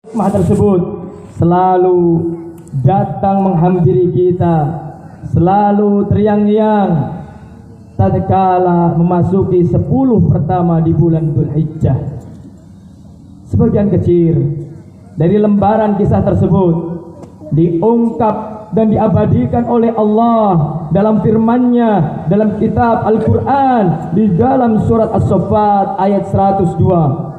hikmah tersebut selalu datang menghampiri kita, selalu teriang-iang tatkala memasuki 10 pertama di bulan Dzulhijjah. Sebagian kecil dari lembaran kisah tersebut diungkap dan diabadikan oleh Allah dalam firman-Nya dalam kitab Al-Quran di dalam surat As-Saffat ayat 102.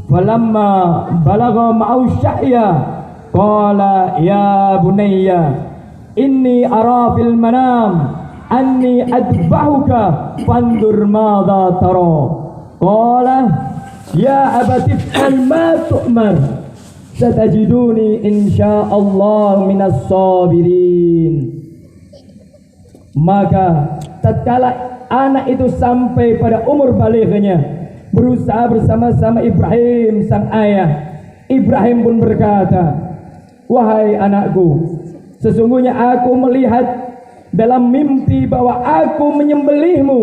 Falamma balagha ma'ahu sya'ya qala ya bunayya inni ara fil manam anni adbahuka fandur madza tara qala ya abati fa'al ma tu'mar satajiduni insyaallah minas sabirin. Maka tatkala anak itu sampai pada umur balighnya, berusaha bersama-sama Ibrahim sang ayah, Ibrahim pun berkata, wahai anakku, sesungguhnya aku melihat dalam mimpi bahwa aku menyembelihmu,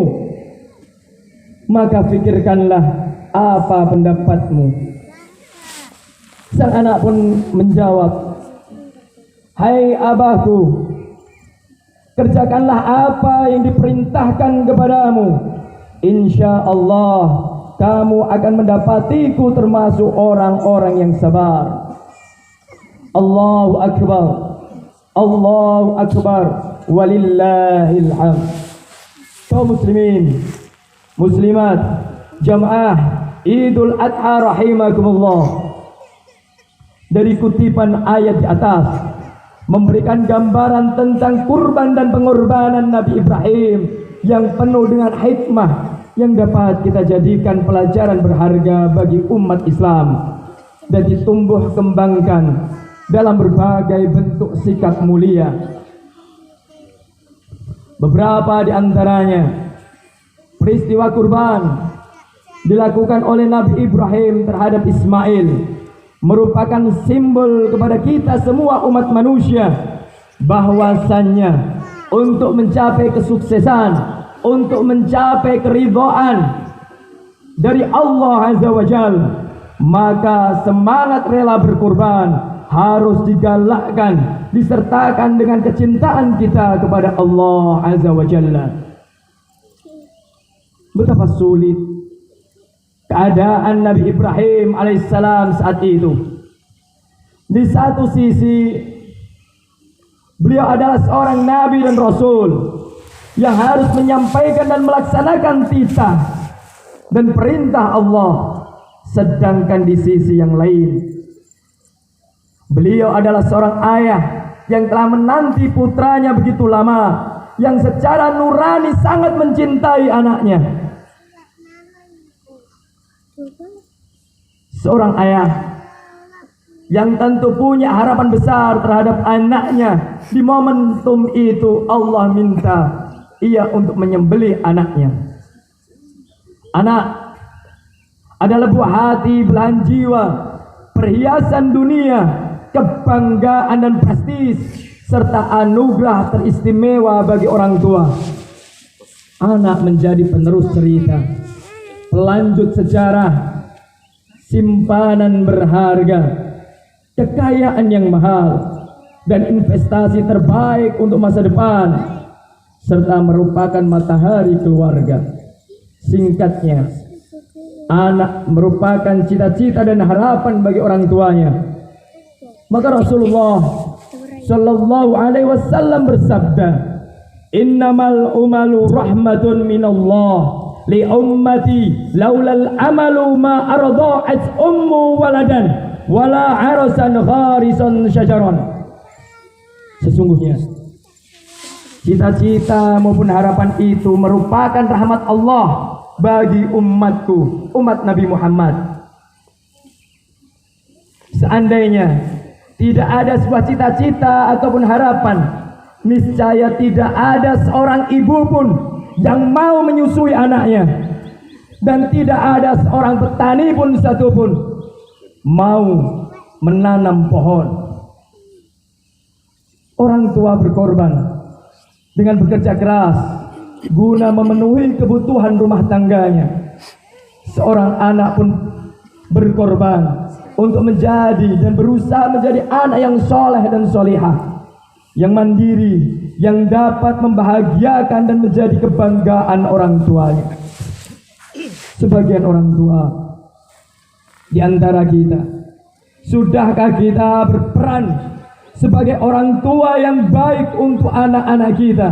maka fikirkanlah apa pendapatmu. Sang anak pun menjawab, hai abahku, kerjakanlah apa yang diperintahkan kepadamu. Insya Allah kamu akan mendapatiku termasuk orang-orang yang sabar. Allahu Akbar, Allahu Akbar, walillahil hamd. Kaum muslimin, muslimat, jamaah Idul Adha rahimakumullah. Dari kutipan ayat di atas memberikan gambaran tentang kurban dan pengorbanan Nabi Ibrahim yang penuh dengan hikmah yang dapat kita jadikan pelajaran berharga bagi umat Islam dan ditumbuh kembangkan dalam berbagai bentuk sikap mulia. Beberapa di antaranya peristiwa kurban dilakukan oleh Nabi Ibrahim terhadap Ismail merupakan simbol kepada kita semua umat manusia bahwasannya untuk mencapai kesuksesan, untuk mencapai keridhaan dari Allah Azza wa Jalla, maka semangat rela berkorban harus digalakkan, disertakan dengan kecintaan kita kepada Allah Azza wa Jalla. Betapa sulit keadaan Nabi Ibrahim alaihissalam saat itu. Di satu sisi beliau adalah seorang nabi dan rasul yang harus menyampaikan dan melaksanakan titah dan perintah Allah. Sedangkan di sisi yang lain beliau adalah seorang ayah yang telah menanti putranya begitu lama, yang secara nurani sangat mencintai anaknya. Seorang ayah yang tentu punya harapan besar terhadap anaknya. Di momentum itu Allah minta ia untuk menyembelih anaknya. Anak adalah buah hati, belahan jiwa, perhiasan dunia, kebanggaan dan prestis, serta anugerah teristimewa bagi orang tua. Anak menjadi penerus cerita, pelanjut sejarah, simpanan berharga, kekayaan yang mahal, dan investasi terbaik untuk masa depan, serta merupakan matahari keluarga. Singkatnya, anak merupakan cita-cita dan harapan bagi orang tuanya. Maka Rasulullah Shallallahu Alaihi Wasallam bersabda, innamal umalu rahmatun minallah li ummati laulal amalu ma arda'at ummu waladan wala arasan kharisan syajaran. Sesungguhnya cita-cita maupun harapan itu merupakan rahmat Allah bagi umatku, umat Nabi Muhammad. Seandainya tidak ada sebuah cita-cita ataupun harapan, niscaya tidak ada seorang ibu pun yang mau menyusui anaknya, dan tidak ada seorang petani pun satupun mau menanam pohon. Orang tua berkorban dengan bekerja keras guna memenuhi kebutuhan rumah tangganya. Seorang anak pun berkorban untuk menjadi dan berusaha menjadi anak yang soleh dan solihah, yang mandiri, yang dapat membahagiakan dan menjadi kebanggaan orang tuanya. Sebagian orang tua di antara kita, sudahkah kita berperan sebagai orang tua yang baik untuk anak-anak kita,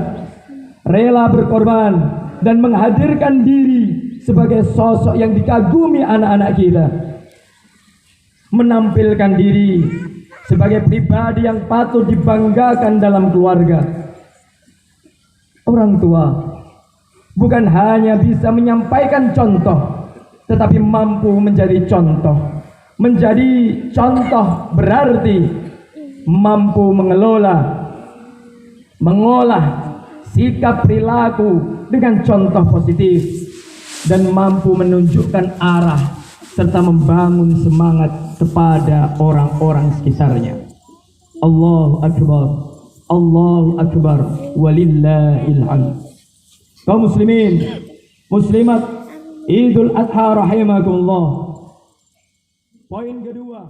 rela berkorban dan menghadirkan diri sebagai sosok yang dikagumi anak-anak kita, menampilkan diri sebagai pribadi yang patut dibanggakan dalam keluarga. Orang tua bukan hanya bisa menyampaikan contoh, tetapi mampu menjadi contoh. Menjadi contoh berarti mampu mengolah sikap perilaku dengan contoh positif, dan mampu menunjukkan arah serta membangun semangat kepada orang-orang sekitarnya. Allahu Akbar, Allahu Akbar, walillahil hamd. Kaum muslimin, muslimat, Idul Adha rahimakumullah. Poin kedua,